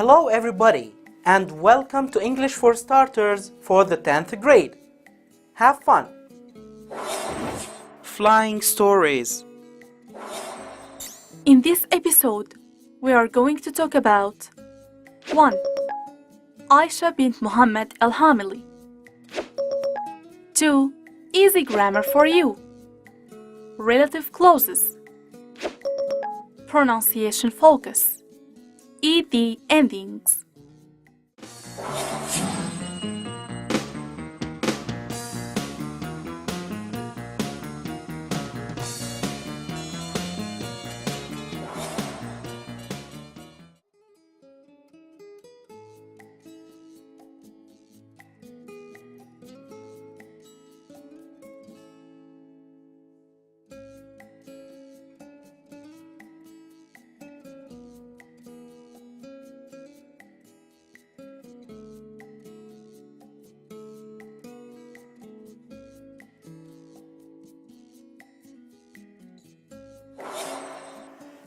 Hello everybody and welcome to English for Starters for the 10th grade. Have fun! Flying stories. In this episode, we are going to talk about 1. Aisha bint Muhammad al-Hamili. 2. Easy grammar for you. Relative clauses. Pronunciation focus. ED endings.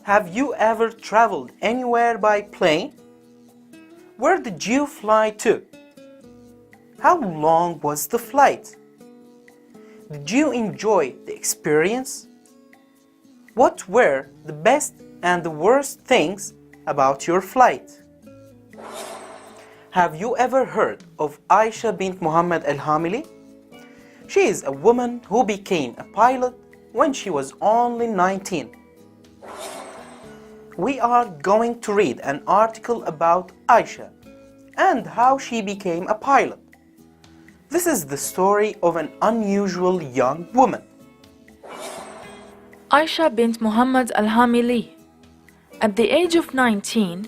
Have you ever traveled anywhere by plane? Where did you fly to? How long was the flight? Did you enjoy the experience? What were the best and the worst things about your flight? Have you ever heard of Aisha bint Muhammad al-Hamili? She is a woman who became a pilot when she was only 19. We are going to read an article about Aisha and how she became a pilot. This is the story of an unusual young woman. Aisha bint Muhammad al-Hamili. At the age of 19,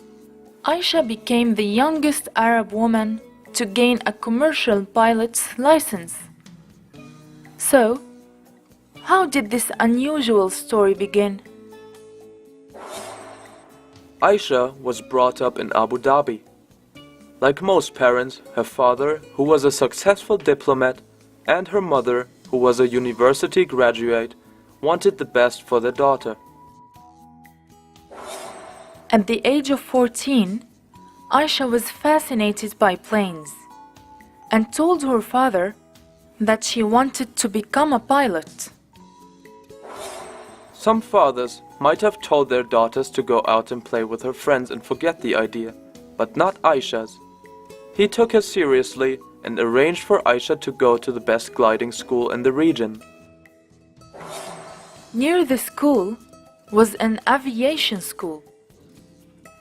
Aisha became the youngest Arab woman to gain a commercial pilot's license. So, how did this unusual story begin? Aisha was brought up in Abu Dhabi. Like most parents, her father, who was a successful diplomat, and her mother, who was a university graduate, wanted the best for their daughter. At the age of 14, Aisha was fascinated by planes and told her father that she wanted to become a pilot. Some fathers might have told their daughters to go out and play with her friends and forget the idea, but not Aisha's. He took her seriously and arranged for Aisha to go to the best gliding school in the region. Near the school was an aviation school.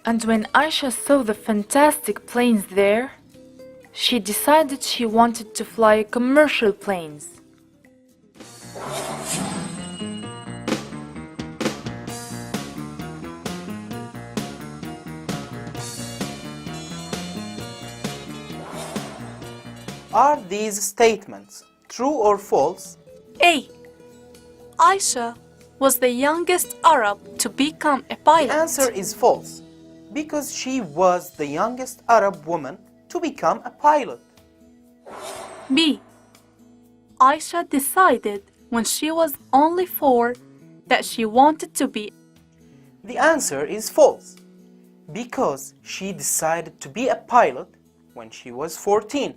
And when Aisha saw the fantastic planes there, she decided she wanted to fly commercial planes. Are these statements true or false? A. Aisha was the youngest Arab to become a pilot. The answer is false, because she was the youngest Arab woman to become a pilot. B. Aisha decided when she was only 4 that she wanted to be. The answer is false, because she decided to be a pilot when she was 14.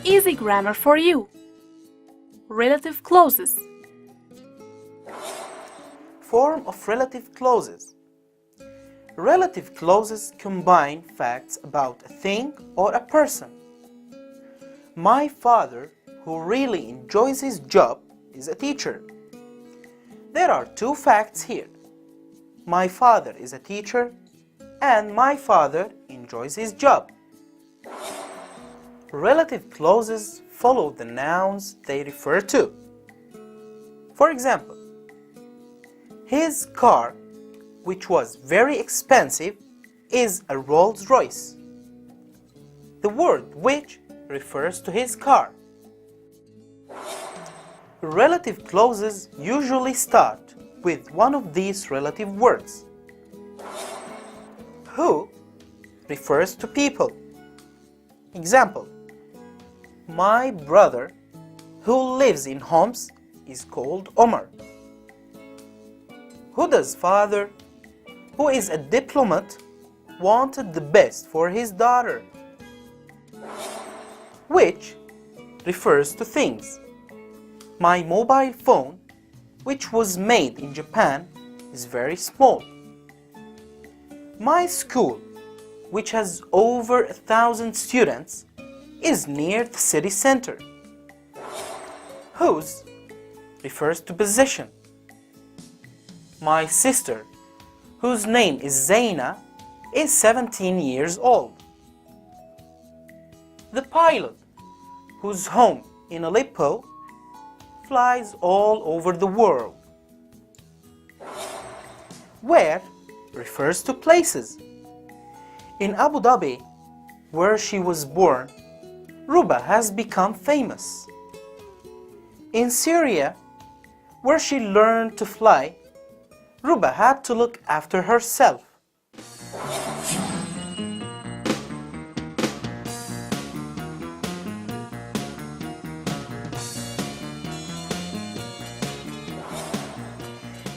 Easy grammar for you. Relative clauses. Form of relative clauses. Relative clauses combine facts about a thing or a person. My father, who really enjoys his job, is a teacher. There are two facts here. My father is a teacher and my father enjoys his job. Relative clauses follow the nouns they refer to. For example, his car, which was very expensive, is a Rolls-Royce. The word which refers to his car. Relative clauses usually start with one of these relative words. Who refers to people. Example: My brother, who lives in Homs, is called Omar. Huda's father, who is a diplomat, wanted the best for his daughter. Which refers to things. My mobile phone, which was made in Japan, is very small. My school, which has over 1,000 students, is near the city center. Whose refers to possession. My sister, whose name is Zaina, is 17 years old. The pilot, whose home in Aleppo, flies all over the world. Where refers to places. In Abu Dhabi, where she was born, Ruba has become famous. In Syria, where she learned to fly, Ruba had to look after herself.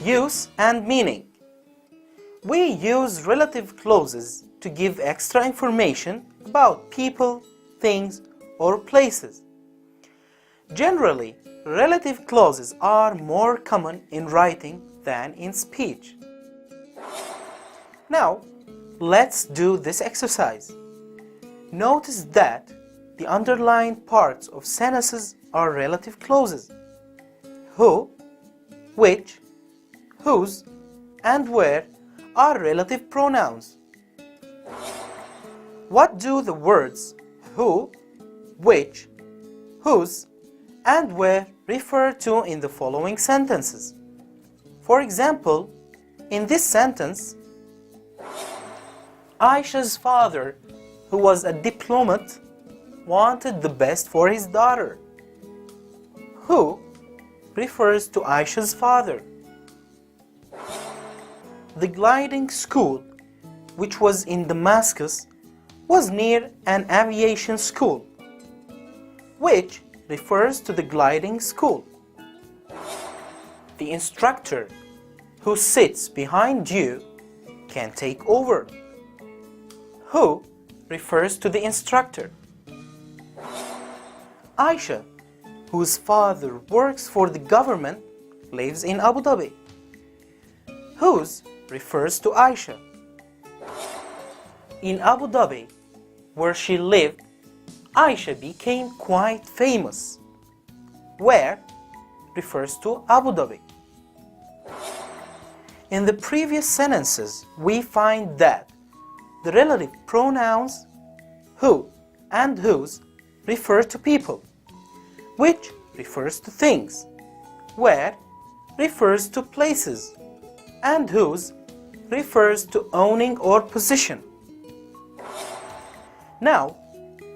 Use and meaning. We use relative clauses to give extra information about people, things, or places. Generally, relative clauses are more common in writing than in speech. Now, let's do this exercise. Notice that the underlined parts of sentences are relative clauses. Who, which, whose, and where are relative pronouns. What do the words who, which, whose, and where refer to in the following sentences? For example, in this sentence, Aisha's father, who was a diplomat, wanted the best for his daughter. Who refers to Aisha's father. The gliding school, which was in Damascus, was near an aviation school, which refers to the gliding school. The instructor who sits behind you can take over. Who refers to the instructor. Aisha, whose father works for the government, lives in Abu Dhabi. Whose refers to Aisha. In Abu Dhabi, where she lived, Aisha became quite famous. Where refers to Abu Dhabi. In the previous sentences, we find that the relative pronouns who and whose refer to people, which refers to things, where refers to places, and whose refers to owning or possession. Now,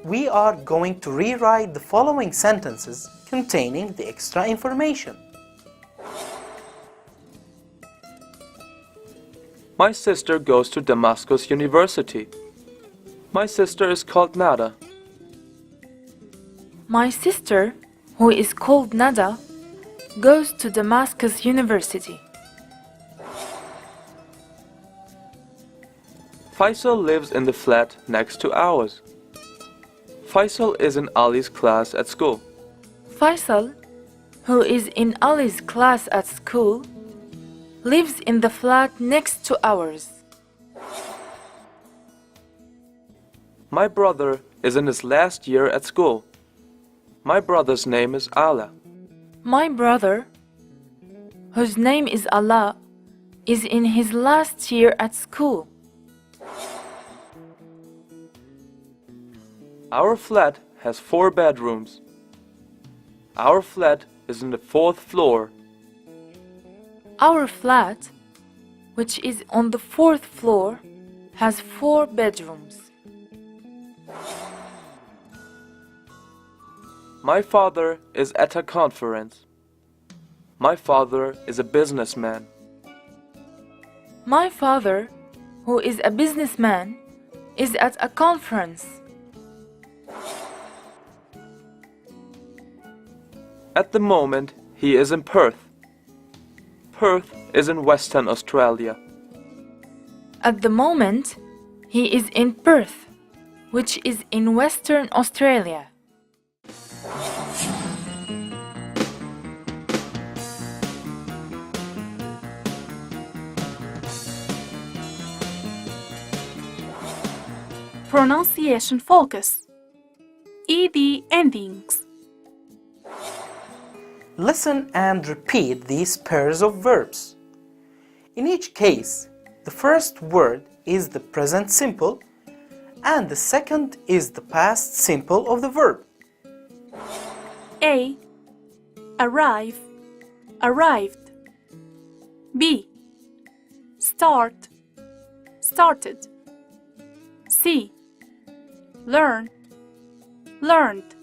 we are going to rewrite the following sentences containing the extra information. My sister goes to Damascus University. My sister is called Nada. My sister, who is called Nada, goes to Damascus University. Faisal lives in the flat next to ours. Faisal is in Ali's class at school. Faisal, who is in Ali's class at school, lives in the flat next to ours. My brother is in his last year at school. My brother's name is Ala. My brother, whose name is Allah, is in his last year at school. Our flat has 4 bedrooms. Our flat is on the 4th floor. Our flat, which is on the 4th floor, has 4 bedrooms. My father is at a conference. My father is a businessman. My father, who is a businessman, is at a conference. At the moment, he is in Perth. Perth is in Western Australia. At the moment, he is in Perth, which is in Western Australia. Pronunciation focus. ED endings. Listen and repeat these pairs of verbs. In each case, the first word is the present simple and the second is the past simple of the verb. A. Arrive, arrived. B. Start, started. C. Learn, learned.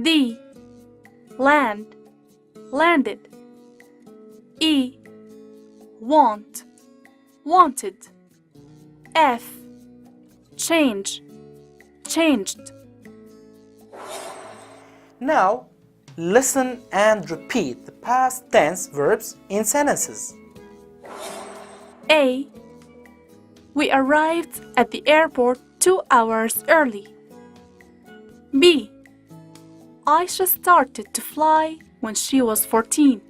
D. Land, landed. E. Want, wanted. F. Change, changed. Now, listen and repeat the past tense verbs in sentences. A. We arrived at the airport 2 hours early. B. Aisha started to fly when she was 14.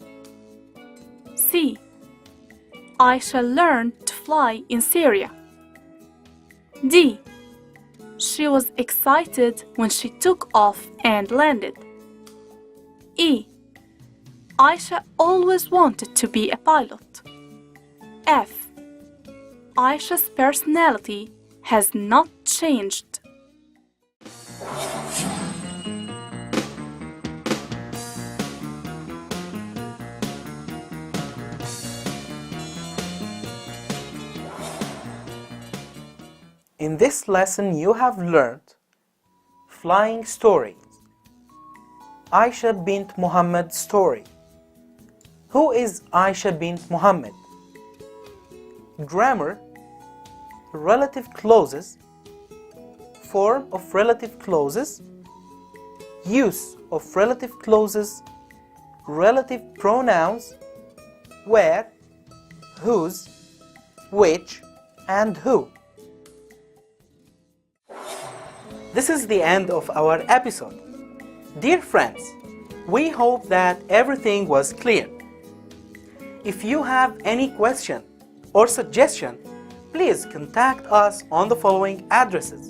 C. Aisha learned to fly in Syria. D. She was excited when she took off and landed. E. Aisha always wanted to be a pilot. F. Aisha's personality has not changed. In this lesson you have learned flying stories, Aisha bint Muhammad story. Who is Aisha bint Muhammad? Grammar, relative clauses, form of relative clauses, use of relative clauses, relative pronouns, where, whose, which, and who. This is the end of our episode. Dear friends, we hope that everything was clear. If you have any question or suggestion, please contact us on the following addresses.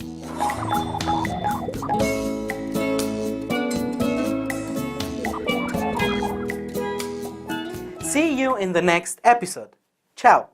See you in the next episode. Ciao!